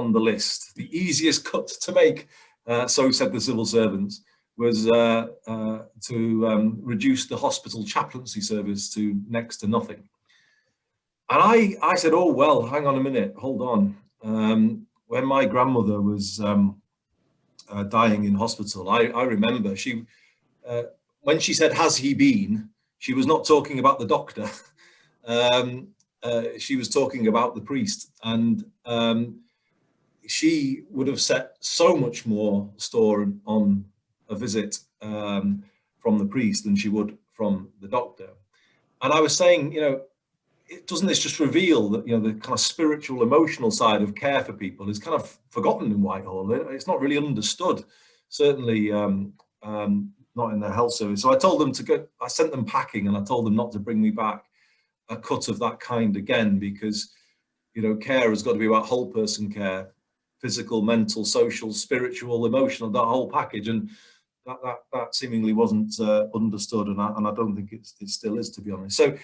on the list. The easiest cut to make, so said the civil servants, was to reduce the hospital chaplaincy service to next to nothing. And I said, oh, well, hang on a minute, hold on. When my grandmother was dying in hospital, I remember when she said, has he been, she was not talking about the doctor. She was talking about the priest. And she would have set so much more store on a visit from the priest than she would from the doctor. And I was saying, doesn't this just reveal that, the kind of spiritual, emotional side of care for people is kind of forgotten in Whitehall? It's not really understood, certainly not in the health service. So I told them I sent them packing, and I told them not to bring me back a cut of that kind again, because, care has got to be about whole person care, physical, mental, social, spiritual, emotional, that whole package. And that seemingly wasn't understood, and I don't think it still is, to be honest. So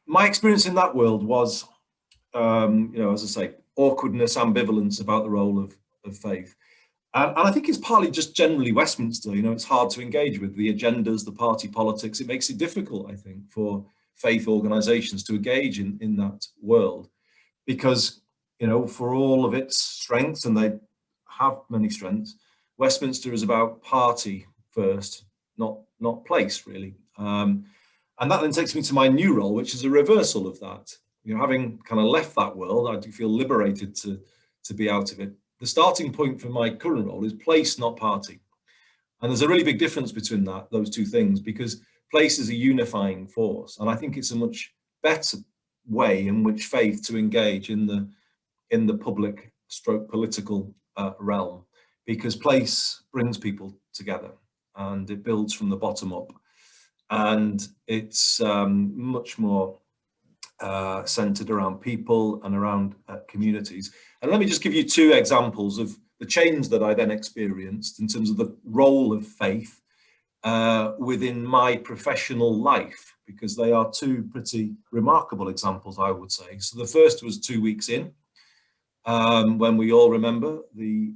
my experience in that world was, as I say, awkwardness, ambivalence about the role of faith. And I think it's partly just generally Westminster, it's hard to engage with the agendas, the party politics. It makes it difficult, I think, for faith organisations to engage in that world, because, for all of its strengths, and they have many strengths, Westminster is about party first, not place, really. And that then takes me to my new role, which is a reversal of that. Having kind of left that world, I do feel liberated to be out of it. The starting point for my current role is place, not party. And there's a really big difference between those two things, because place is a unifying force. And I think it's a much better way in which faith to engage in the public stroke political realm, because place brings people together and it builds from the bottom up. And it's much more centered around people and around communities. And let me just give you two examples of the change that I then experienced in terms of the role of faith within my professional life, because they are two pretty remarkable examples, I would say. So the first was 2 weeks in, when we all remember the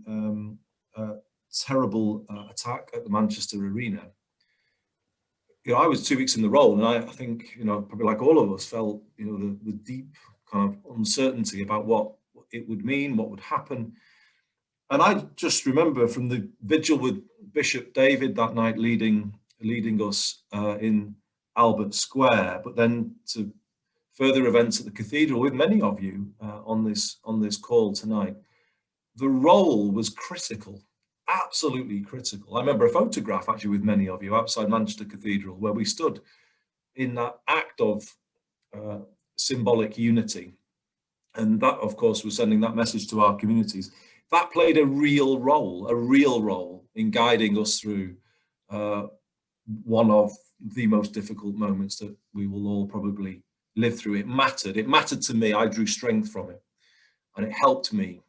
terrible attack at the Manchester Arena. I was 2 weeks in the role, and I think, probably like all of us, felt, the deep kind of uncertainty about what it would mean, what would happen. And I just remember from the vigil with Bishop David that night leading us in Albert Square, but then to further events at the cathedral with many of you on this call tonight. The role was critical. Absolutely critical. I remember a photograph actually with many of you outside Manchester Cathedral, where we stood in that act of symbolic unity. And that, of course, was sending that message to our communities. That played a real role in guiding us through one of the most difficult moments that we will all probably live through. It mattered to me. I drew strength from it, and it helped me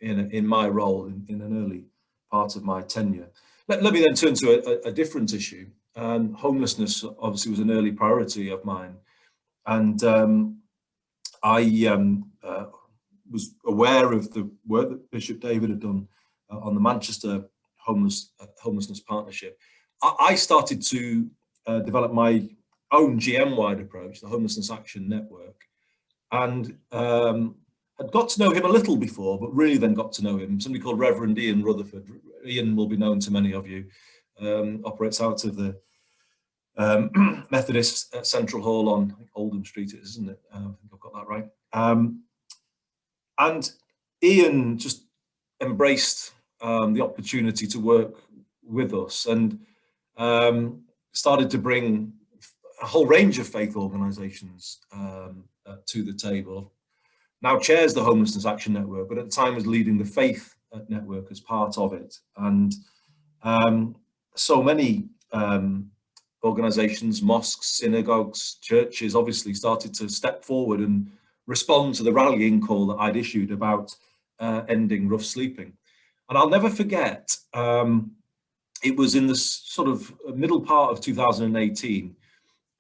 in my role in an early part of my tenure. Let me then turn to a different issue. Homelessness obviously was an early priority of mine, and I was aware of the work that Bishop David had done on the Manchester Homelessness Partnership. I started to develop my own GM-wide approach, the Homelessness Action Network, and had got to know him a little before, but really then got to know him. Somebody called Reverend Ian Rutherford. Ian will be known to many of you. Operates out of the Methodist Central Hall on Oldham Street, isn't it? I think I've got that right. And Ian just embraced the opportunity to work with us, and started to bring a whole range of faith organisations to the table. Now chairs the Homelessness Action Network, but at the time was leading the Faith Network as part of it. And so many organisations, mosques, synagogues, churches obviously started to step forward and respond to the rallying call that I'd issued about ending rough sleeping. And I'll never forget, it was in the sort of middle part of 2018,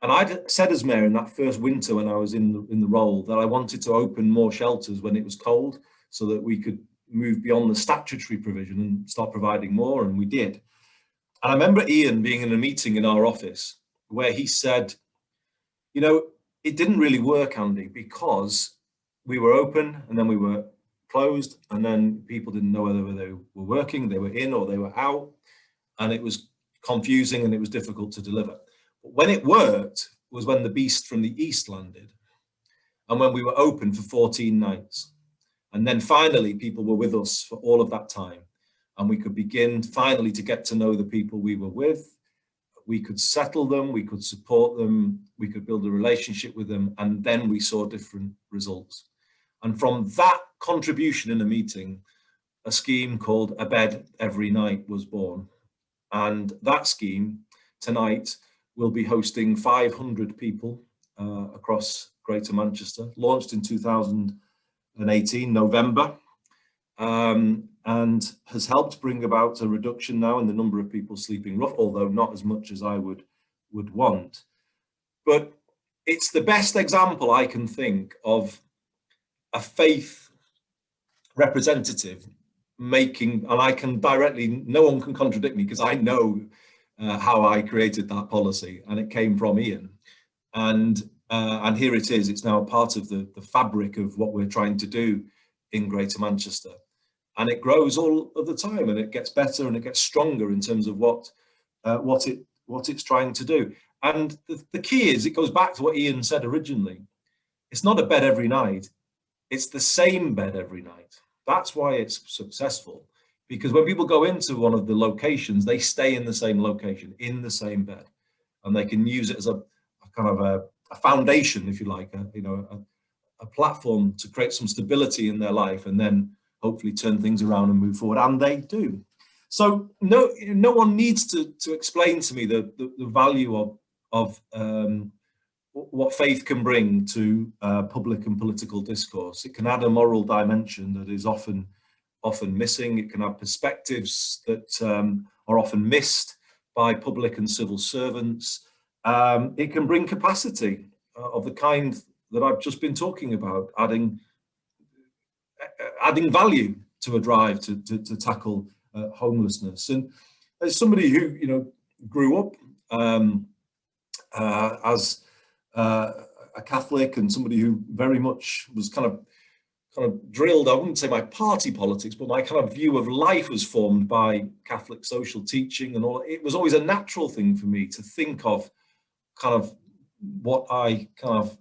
and I'd said as mayor in that first winter when I was in the role that I wanted to open more shelters when it was cold, so that we could move beyond the statutory provision and start providing more, and we did. And I remember Ian being in a meeting in our office where he said, you know, it didn't really work, Andy, because we were open and then we were closed, and then people didn't know whether they were working, they were in or they were out, and it was confusing and it was difficult to deliver. But when it worked was when the beast from the east landed, and when we were open for 14 nights. And then finally, people were with us for all of that time. And we could begin finally to get to know the people we were with. We could settle them, we could support them, we could build a relationship with them, and then we saw different results. And from that contribution in a meeting, a scheme called A Bed Every Night was born. And that scheme tonight will be hosting 500 people across Greater Manchester, launched in 2018, November, and has helped bring about a reduction now in the number of people sleeping rough, although not as much as I would want. But it's the best example I can think of a faith representative making, and I can directly, no one can contradict me because I know how I created that policy, and it came from Ian. And here it is, it's now part of the fabric of what we're trying to do in Greater Manchester. And it grows all of the time, and it gets better and it gets stronger in terms of what it's trying to do. And the key is, it goes back to what Ian said originally. It's not a bed every night, it's the same bed every night. That's why it's successful, because when people go into one of the locations, they stay in the same location, in the same bed, and they can use it as a kind of a foundation, if you like, a platform to create some stability in their life, and then hopefully turn things around and move forward, and they do. So no one needs to explain to me the value of what faith can bring to public and political discourse. It can add a moral dimension that is often missing. It can have perspectives that are often missed by public and civil servants. It can bring capacity of the kind that I've just been talking about, adding value to a drive to tackle homelessness. And as somebody who grew up as a Catholic, and somebody who very much was kind of drilled, I wouldn't say my party politics, but my kind of view of life was formed by Catholic social teaching and all. It was always a natural thing for me to think of kind of what I kind of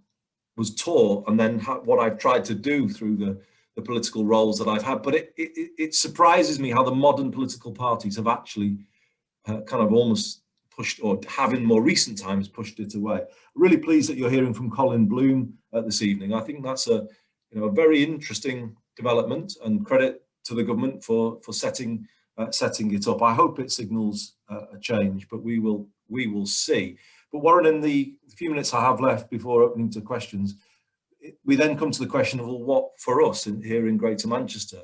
was taught, and then what I've tried to do through the political roles that I've had. But it surprises me how the modern political parties have actually kind of almost pushed, or have in more recent times pushed it away. Really pleased that you're hearing from Colin Bloom this evening. I think that's a very interesting development, and credit to the government for setting it up. I hope it signals a change, but we will see. But Warren, in the few minutes I have left before opening to questions, we then come to the question of, well, what for us here in Greater Manchester?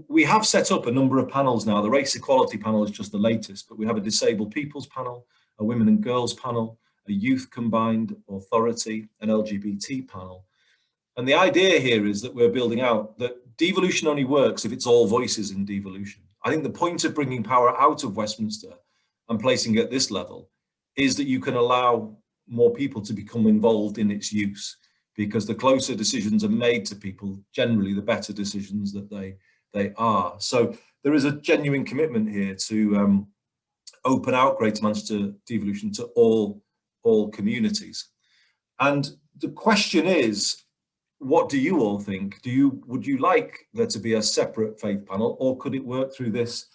We have set up a number of panels now. The race equality panel is just the latest, but we have a disabled people's panel, a women and girls panel, a youth combined authority, an LGBT panel. And the idea here is that we're building out that devolution only works if it's all voices in devolution. I think the point of bringing power out of Westminster and placing it at this level is that you can allow more people to become involved in its use, because the closer decisions are made to people, generally the better decisions that they are. So there is a genuine commitment here to open out Greater Manchester devolution to all communities. And the question is, what do you all think? Would you like there to be a separate faith panel, or could it work through this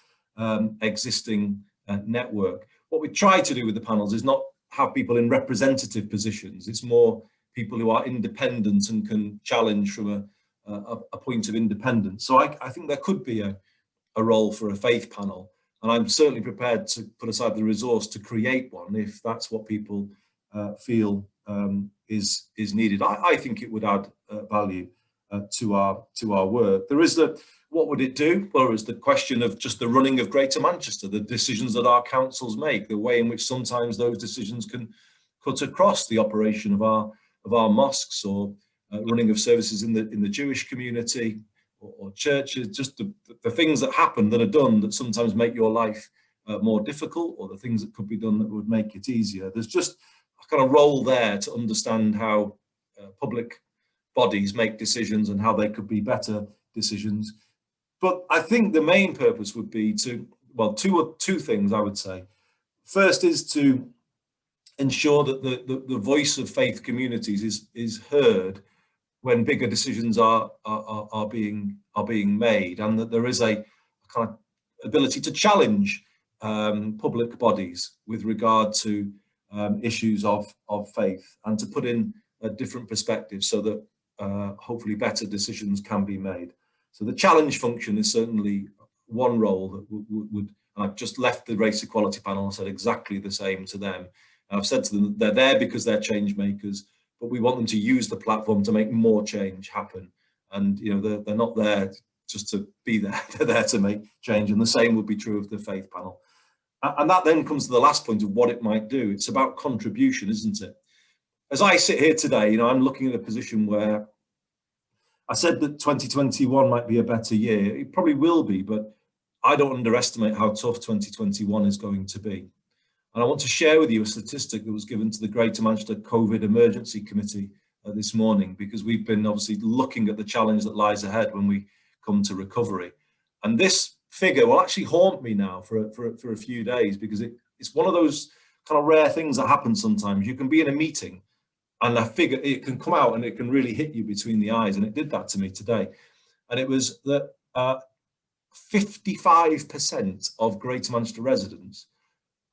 existing network? What we try to do with the panels is not have people in representative positions. It's more people who are independent and can challenge from a point of independence. So I think there could be a role for a faith panel, and I'm certainly prepared to put aside the resource to create one if that's what people feel is needed. I think it would add value to our work. There is what would it do? Well, there is the question of just the running of Greater Manchester, the decisions that our councils make, the way in which sometimes those decisions can cut across the operation of our mosques, or running of services in the Jewish community, or churches, just the things that happen that are done that sometimes make your life more difficult, or the things that could be done that would make it easier. There's just a kind of role there to understand how public bodies make decisions and how they could be better decisions. But I think the main purpose would be to, well, two things I would say. First is to ensure that the voice of faith communities is heard when bigger decisions are being made, and that there is a kind of ability to challenge public bodies with regard to issues of faith, and to put in a different perspective so that hopefully better decisions can be made. So the challenge function is certainly one role that would I've just left the race equality panel and said exactly the same to them. And I've said to them, they're there because they're change makers, but we want them to use the platform to make more change happen. And they're not there just to be there, they're there to make change. And the same would be true of the faith panel. And that then comes to the last point of what it might do. It's about contribution, isn't it? As I sit here today, I'm looking at a position where I said that 2021 might be a better year. It probably will be, but I don't underestimate how tough 2021 is going to be. And I want to share with you a statistic that was given to the Greater Manchester COVID Emergency Committee this morning, because we've been obviously looking at the challenge that lies ahead when we come to recovery. And this figure will actually haunt me now for a few days, because it's one of those kind of rare things that happen sometimes. You can be in a meeting and a figure, it can come out and it can really hit you between the eyes. And it did that to me today. And it was that 55% of Greater Manchester residents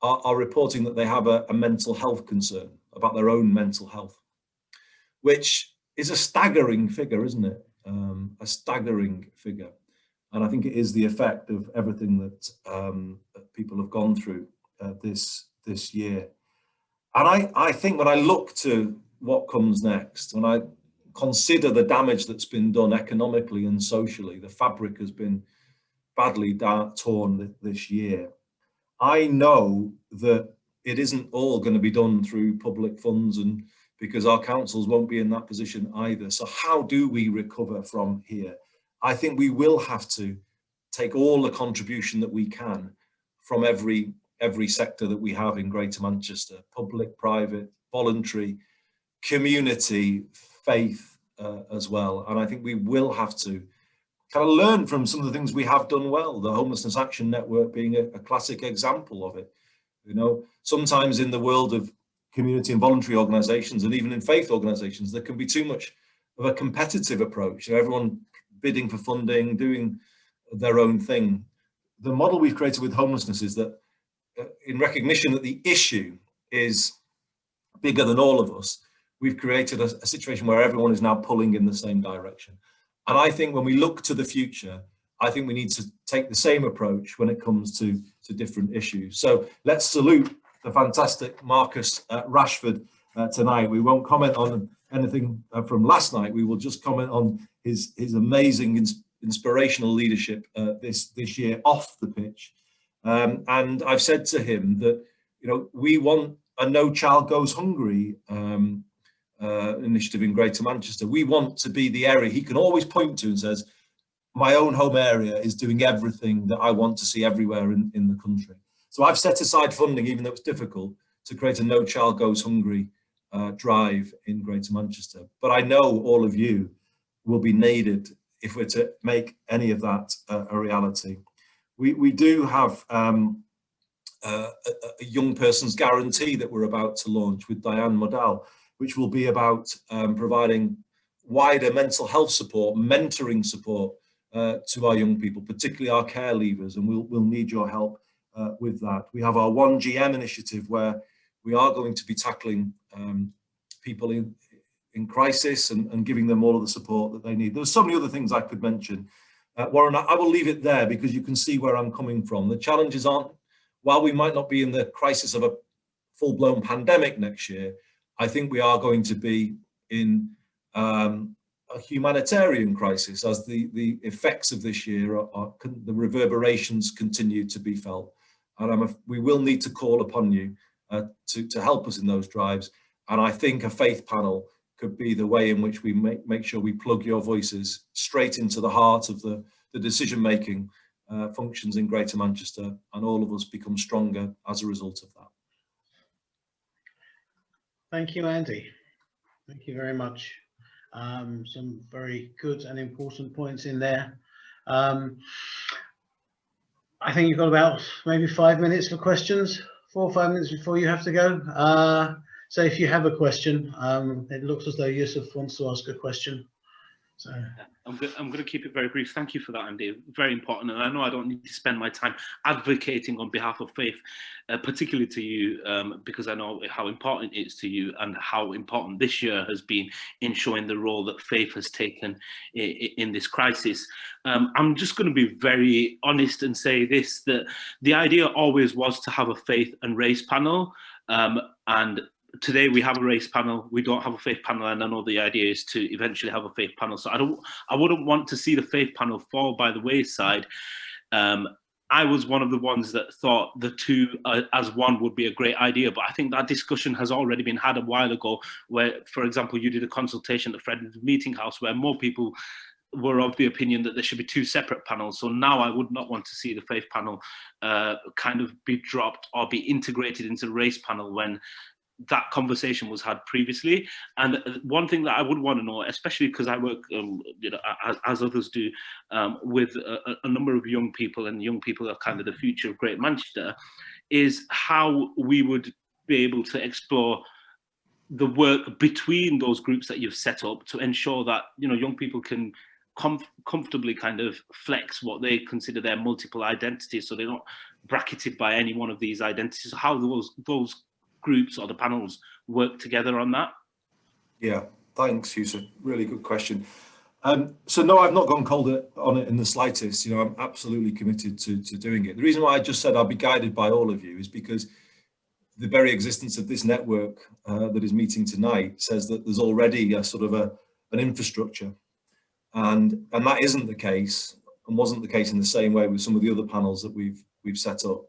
are reporting that they have a mental health concern about their own mental health, which is a staggering figure, isn't it? A staggering figure. And I think it is the effect of everything that people have gone through this year. And I think when I look to what comes next, when I consider the damage that's been done economically and socially, the fabric has been badly torn this year. I know that it isn't all going to be done through public funds, and because our councils won't be in that position either. So how do we recover from here? I think we will have to take all the contribution that we can from every sector that we have in Greater Manchester: public, private, voluntary, community, faith as well. And I think we will have to kind of learn from some of the things we have done well, the Homelessness Action Network being a classic example of it. Sometimes in the world of community and voluntary organisations, and even in faith organisations, there can be too much of a competitive approach. Everyone bidding for funding, doing their own thing. The model we've created with homelessness is that in recognition that the issue is bigger than all of us, we've created a situation where everyone is now pulling in the same direction. And I think when we look to the future, I think we need to take the same approach when it comes to different issues. So let's salute the fantastic Marcus Rashford tonight. We won't comment on anything from last night. We will just comment on his amazing, inspirational leadership this year off the pitch. And I've said to him that, we want a No Child Goes Hungry initiative in Greater Manchester. We want to be the area he can always point to and says, my own home area is doing everything that I want to see everywhere in the country. So I've set aside funding, even though it's difficult, to create a No Child Goes Hungry drive in Greater Manchester. But I know all of you will be needed if we're to make any of that a reality. We do have a young person's guarantee that we're about to launch with Diane Modell, which will be about providing wider mental health support, mentoring support to our young people, particularly our care leavers, and we'll need your help with that. We have our 1GM initiative, where we are going to be tackling people in crisis and giving them all of the support that they need. There's so many other things I could mention. Warren, I will leave it there because you can see where I'm coming from. The challenges aren't, while we might not be in the crisis of a full-blown pandemic next year, I think we are going to be in a humanitarian crisis as the effects of this year the reverberations continue to be felt. And we will need to call upon you to help us in those drives. And I think a faith panel could be the way in which we make sure we plug your voices straight into the heart of the decision-making functions in Greater Manchester, and all of us become stronger as a result of that. Thank you, Andy. Thank you very much. Some very good and important points in there. I think you've got about maybe 5 minutes for questions, 4 or 5 minutes before you have to go. So if you have a question, it looks as though Yusuf wants to ask a question. So I'm going to keep it very brief. Thank you for that, Andy. Very important. And I know I don't need to spend my time advocating on behalf of faith, particularly to you, because I know how important it is to you and how important this year has been in showing the role that faith has taken in this crisis. I'm just going to be very honest and say this, that the idea always was to have a faith and race panel. And today we have a race panel, we don't have a faith panel, and I know the idea is to eventually have a faith panel. So I wouldn't want to see the faith panel fall by the wayside. I was one of the ones that thought the two as one would be a great idea, but I think that discussion has already been had a while ago, where, for example, you did a consultation at Fred's Meeting House where more people were of the opinion that there should be 2 separate panels. So now I would not want to see the faith panel kind of be dropped or be integrated into the race panel when that conversation was had previously. And one thing that I would want to know, especially because I work, as others do, with a number of young people, and young people are kind of the future of Great Manchester, is how we would be able to explore the work between those groups that you've set up to ensure that, you know, young people can comfortably kind of flex what they consider their multiple identities, so they're not bracketed by any one of these identities. How those groups or the panels work together on that? Yeah, thanks, Yusuf. Really good question. So no, I've not gone cold on it in the slightest. You know, I'm absolutely committed to doing it. The reason why I just said I'll be guided by all of you is because the very existence of this network that is meeting tonight says that there's already a sort of an infrastructure, and that isn't the case, and wasn't the case in the same way with some of the other panels that we've set up.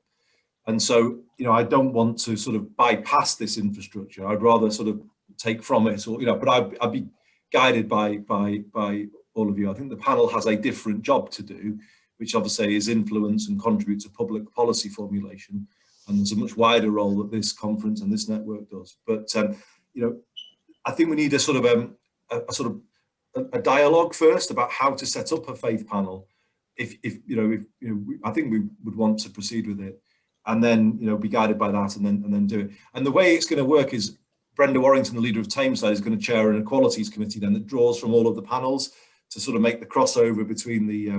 And so, you know, I don't want to sort of bypass this infrastructure. I'd rather sort of take from it, or, you know, but I'd be guided by all of you. I think the panel has a different job to do, which obviously is influence and contribute to public policy formulation. And there's a much wider role that this conference and this network does. But, you know, I think we need a sort of a dialogue first about how to set up a faith panel. If I think we would want to proceed with it, and then, you know, be guided by that, and then do it. And the way it's going to work is Brenda Warrington, the leader of Tameside, is going to chair an equalities committee then that draws from all of the panels to sort of make the crossover between the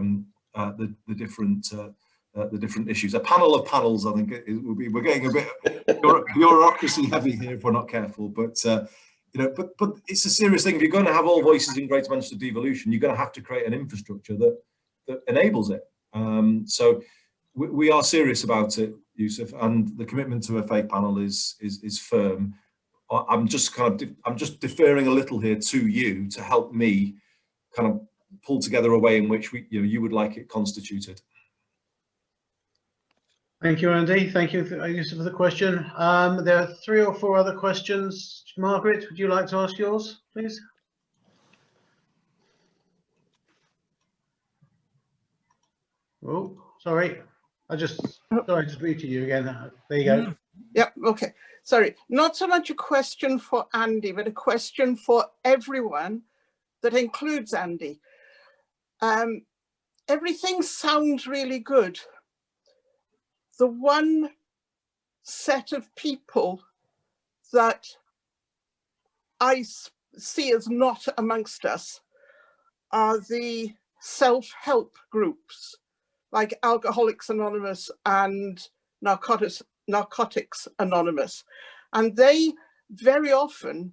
different issues. A panel of panels, I think it will be. We're getting a bit bureaucracy heavy here if we're not careful, but you know, but it's a serious thing. If you're going to have all voices in Greater Manchester devolution, you're going to have to create an infrastructure that enables it. So we are serious about it, Yusuf, and the commitment to a faith panel is firm. I'm just deferring a little here to you to help me kind of pull together a way in which you would like it constituted. thank you, Andy. Thank you, Yusuf, for the question. There are 3 or 4 other questions. Margaret, would you like to ask yours, please? Oh, sorry. Sorry to speak to you again. There you go. Yeah, okay. Sorry, not so much a question for Andy, but a question for everyone that includes Andy. Everything sounds really good. The one set of people that I see as not amongst us are the self-help groups, like Alcoholics Anonymous and Narcotics Anonymous. And they very often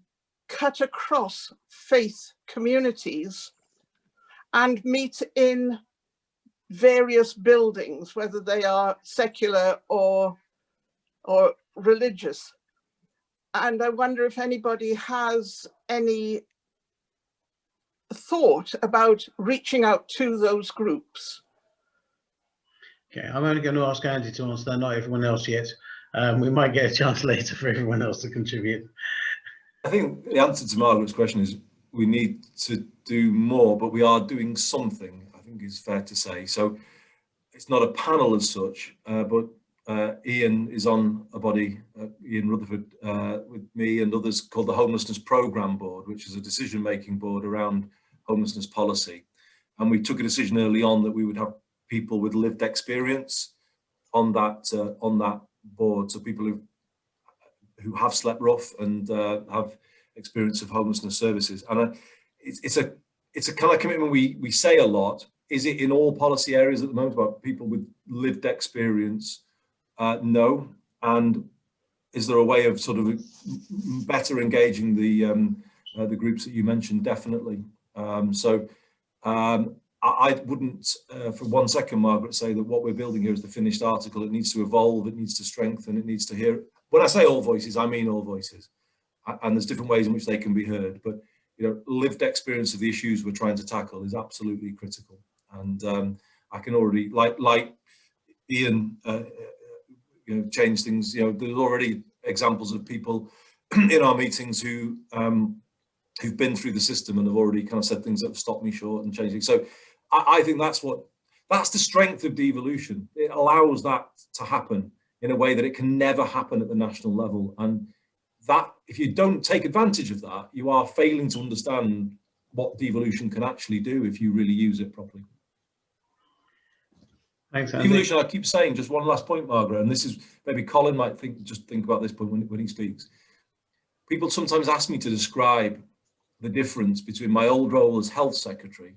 cut across faith communities and meet in various buildings, whether they are secular or religious. And I wonder if anybody has any thought about reaching out to those groups. Okay, I'm only going to ask Andy to answer that, not everyone else yet. We might get a chance later for everyone else to contribute. I think the answer to Margaret's question is we need to do more, but we are doing something, I think is fair to say. So it's not a panel as such, but Ian is on a body, Ian Rutherford, with me and others, called the Homelessness Programme Board, which is a decision-making board around homelessness policy. And we took a decision early on that we would have people with lived experience on that board, so people who have slept rough and have experience of homelessness services. And it's a kind of commitment we say a lot. Is it in all policy areas at the moment about people with lived experience? No. And is there a way of sort of better engaging the groups that you mentioned? Definitely. I wouldn't for 1 second, Margaret, say that what we're building here is the finished article. It needs to evolve, it needs to strengthen, it needs to hear. When I say all voices, I mean all voices. And there's different ways in which they can be heard. But lived experience of the issues we're trying to tackle is absolutely critical. And I can already, like Ian, change things. There's already examples of people in our meetings who've been through the system and have already kind of said things that have stopped me short and changing. So I think that's the strength of devolution. It allows that to happen in a way that it can never happen at the national level. And that, if you don't take advantage of that, you are failing to understand what devolution can actually do if you really use it properly. Thanks, Andy. Devolution, I keep saying, just one last point, Margaret, and this is, maybe Colin might think about this point when he speaks. People sometimes ask me to describe the difference between my old role as health secretary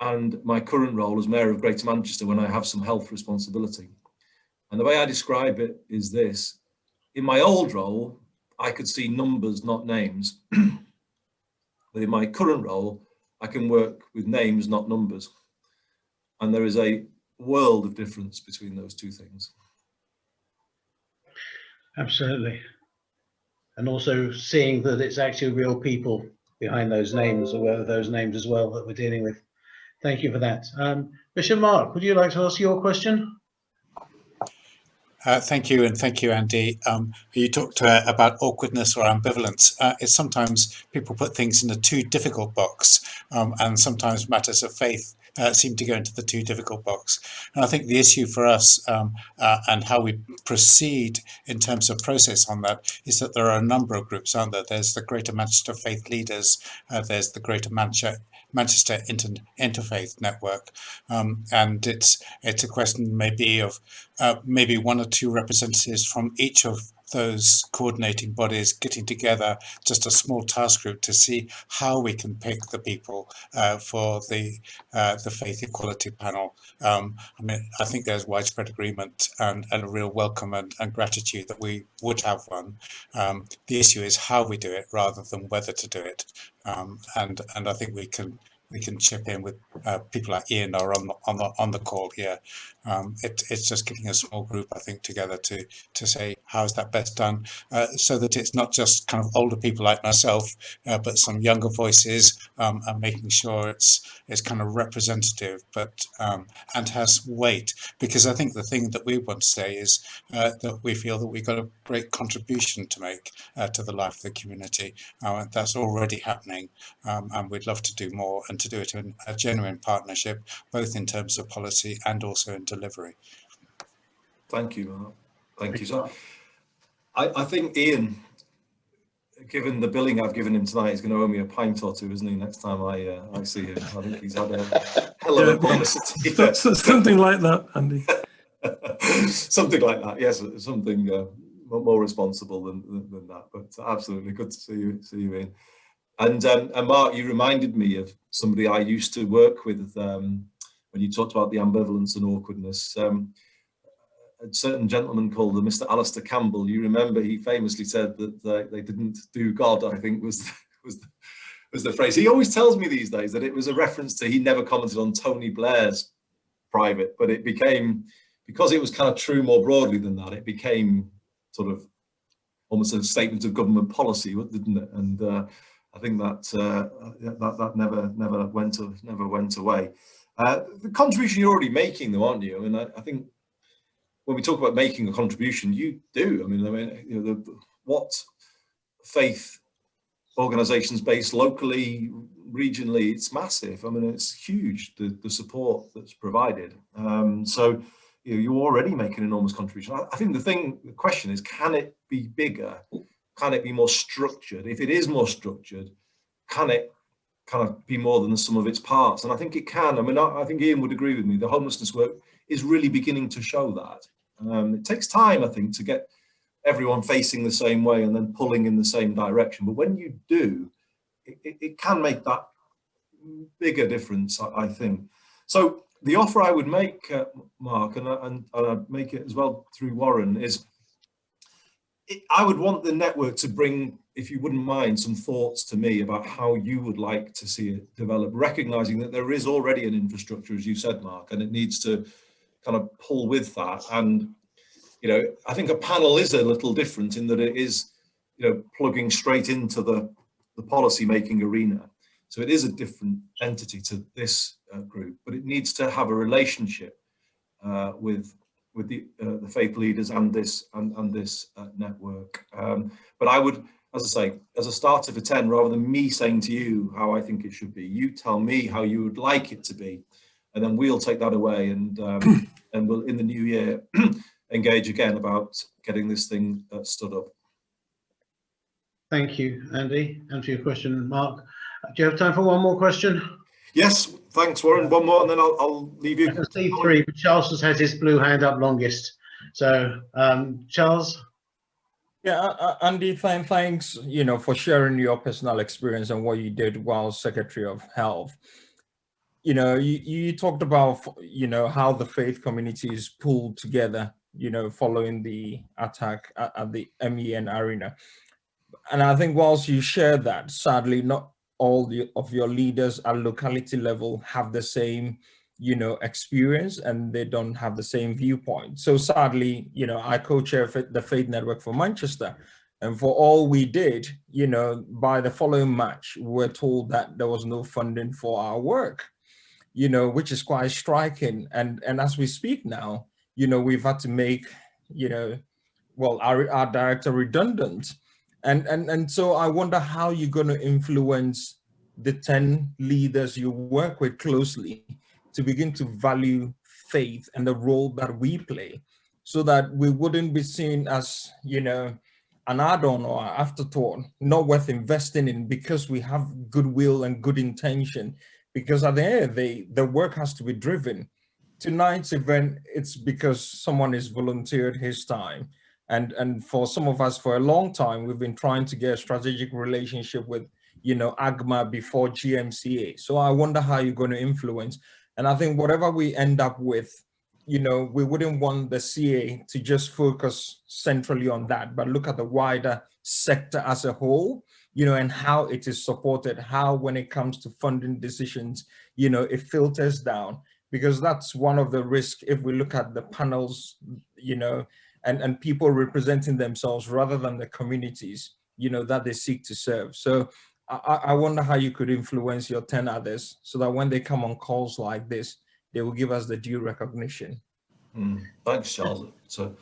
and my current role as mayor of Greater Manchester when I have some health responsibility. And the way I describe it is this: in my old role, I could see numbers, not names. But in my current role, I can work with names, not numbers. And there is a world of difference between those two things. Absolutely. And also seeing that it's actually real people behind those names, or those names as well, that we're dealing with. Thank you for that. Bishop Mark, would you like to ask your question? Thank you, and thank you, Andy. You talked about awkwardness or ambivalence. It's sometimes people put things in a too difficult box, and sometimes matters of faith seem to go into the too difficult box. And I think the issue for us and how we proceed in terms of process on that is that there are a number of groups, aren't there? There's the Greater Manchester Faith Leaders, there's the Greater Manchester Interfaith Network, and it's a question maybe of maybe one or two representatives from each of those coordinating bodies getting together, just a small task group, to see how we can pick the people for the Faith Equality Panel. I mean, I think there's widespread agreement and a real welcome and gratitude that we would have one. The issue is how we do it rather than whether to do it, and I think we can chip in with people like Ian are on the call here. It's just getting a small group, I think, together to say how is that best done, so that it's not just kind of older people like myself, but some younger voices, and making sure it's kind of representative, but and has weight. Because I think the thing that we want to say is that we feel that we've got a great contribution to make to the life of the community. That's already happening, and we'd love to do more, and to do it in a genuine partnership, both in terms of policy and also in delivery. Thank you, Mark. Thank you. So I think Ian, given the billing I've given him tonight, he's going to owe me a pint or two, isn't he, next time I see him? I think he's had a hell of a publicity. Something like that, Andy. Something like that, yes, something more responsible than that, but absolutely good to see you, Ian. And Mark, you reminded me of somebody I used to work with when you talked about the ambivalence and awkwardness. A certain gentleman called Mr. Alistair Campbell, you remember, he famously said that they didn't do God, I think was the phrase. He always tells me these days that it was a reference to, he never commented on Tony Blair's private, but it became, because it was kind of true more broadly than that, it became sort of almost a statement of government policy, didn't it? And I think that never went away. The contribution you're already making, though, aren't you? I mean, I think when we talk about making a contribution, you do. I mean, what faith organizations based locally, regionally, it's massive. I mean, it's huge, the support that's provided. So you're already making an enormous contribution. I think the question is, can it be bigger? Can it be more structured? If it is more structured, can it kind of be more than the sum of its parts? And I think it can. I mean, I think Ian would agree with me. The homelessness work is really beginning to show that. It takes time, I think, to get everyone facing the same way and then pulling in the same direction. But when you do, it can make that bigger difference, I think. So the offer I would make, Mark, and I'd make it as well through Warren, is I would want the network to bring, if you wouldn't mind, some thoughts to me about how you would like to see it develop, recognizing that there is already an infrastructure, as you said, Mark, and it needs to kind of pull with that. And, you know, I think a panel is a little different in that it is, you know, plugging straight into the policy making arena. So it is a different entity to this group, but it needs to have a relationship with the faith leaders and this network. But I would, as I say, as a starter for 10, rather than me saying to you how I think it should be, you tell me how you would like it to be, and then we'll take that away and we'll in the new year engage again about getting this thing stood up. Thank you, Andy, and for your question, Mark. Do you have time for one more question? Yes, thanks, Warren. One more, and then I'll leave you. I can see 3, but Charles has his blue hand up longest. So, Charles. Yeah, Andy, thanks, you know, for sharing your personal experience and what you did while Secretary of Health. You know, you talked about, you know, how the faith communities pulled together, you know, following the attack at the MEN arena. And I think whilst you share that, sadly, not all of your leaders at locality level have the same, you know, experience, and they don't have the same viewpoint. So sadly, you know, I co-chair the Faith Network for Manchester, and for all we did, you know, by the following March, we were told that there was no funding for our work, you know, which is quite striking. And as we speak now, you know, we've had to make, you know, well, our director redundant. And so I wonder how you're going to influence the 10 leaders you work with closely to begin to value faith and the role that we play, so that we wouldn't be seen as, you know, an add-on or an afterthought, not worth investing in because we have goodwill and good intention. Because at the end of the day, the work has to be driven. Tonight's event, it's because someone has volunteered his time. And for some of us, for a long time, we've been trying to get a strategic relationship with, you know, AGMA before GMCA. So I wonder how you're going to influence. And I think whatever we end up with, you know, we wouldn't want the CA to just focus centrally on that, but look at the wider sector as a whole, you know, and how it is supported, how when it comes to funding decisions, you know, it filters down, because that's one of the risks if we look at the panels, you know, and people representing themselves rather than the communities, you know, that they seek to serve. So I wonder how you could influence your 10 others so that when they come on calls like this, they will give us the due recognition. Thanks, Charles. It's a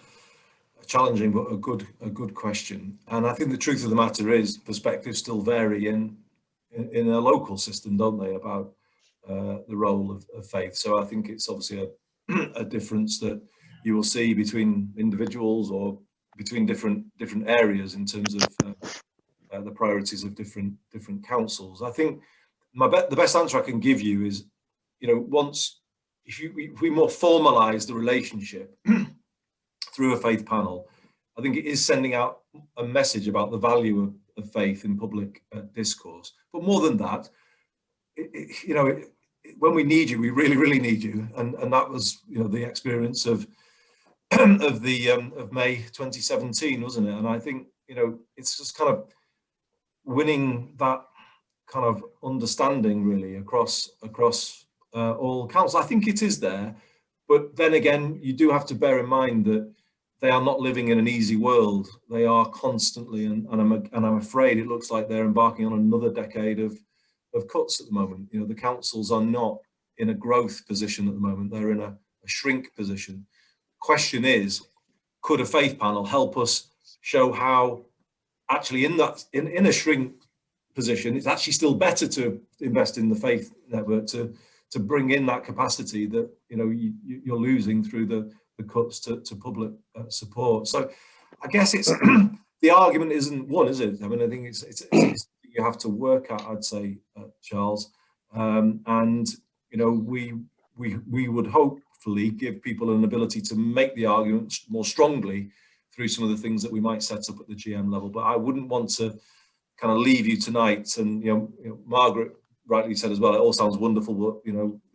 challenging but a good question. And I think the truth of the matter is perspectives still vary in a local system, don't they, about the role of faith. So I think it's obviously a difference that you will see between individuals or between different areas in terms of the priorities of different councils. I think the best answer I can give you is, you know, once if we more formalize the relationship through a faith panel, I think it is sending out a message about the value of faith in public discourse. But more than that, you know, when we need you, we really need you, and that was, you know, the experience of May 2017, wasn't it? And I think, you know, it's just kind of winning that kind of understanding really across all councils. I think it is there, but then again, you do have to bear in mind that they are not living in an easy world. They are constantly, and I'm afraid it looks like they're embarking on another decade of cuts at the moment. You know, the councils are not in a growth position at the moment. They're in a shrink position. Question is, could a faith panel help us show how actually in a shrink position, it's actually still better to invest in the faith network to bring in that capacity that you're losing through the cuts to public support. So I guess it's the argument isn't one, is it? I mean, I think it's you have to work at, I'd say, Charles, and we would hopefully give people an ability to make the argument more strongly through some of the things that we might set up at the GM level. But I wouldn't want to kind of leave you tonight, and Margaret rightly said as well, it all sounds wonderful, but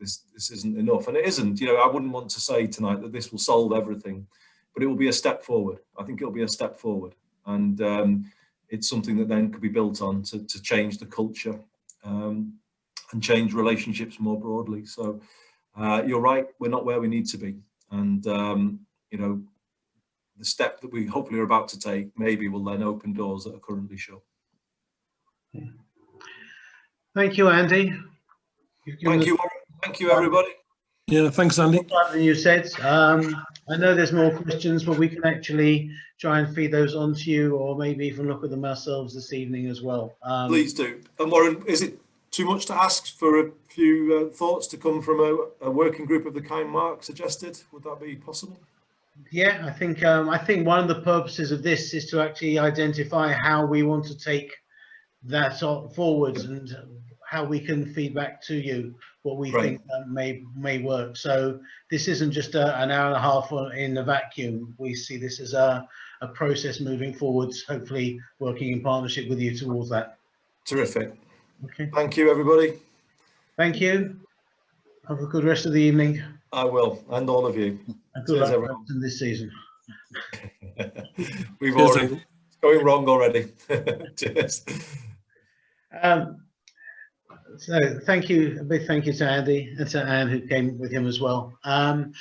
this isn't enough, and it isn't. I wouldn't want to say tonight that this will solve everything, but it will be a step forward. I think it'll be a step forward, and it's something that then could be built on to change the culture and change relationships more broadly. So you're right, we're not where we need to be, and the step that we hopefully are about to take maybe will then open doors that are currently shut. Thank you, Andy. Thank you, everybody. Yeah, thanks, Andy. Than you said. I know there's more questions, but we can actually try and feed those on to you, or maybe even look at them ourselves this evening as well. Please do. And Warren, is it too much to ask for a few thoughts to come from a working group of the kind Mark suggested? Would that be possible? Yeah, I think one of the purposes of this is to actually identify how we want to take that forwards and how we can feed back to you what we think may work. So this isn't just an hour and a half in a vacuum. We see this as a process moving forwards, hopefully working in partnership with you towards that. Terrific. Okay. Thank you, everybody. Thank you. Have a good rest of the evening. I will, and all of you. And good luck in this season. We've already, it's going wrong already. Cheers. So thank you, a big thank you to Andy and to Anne who came with him as well. And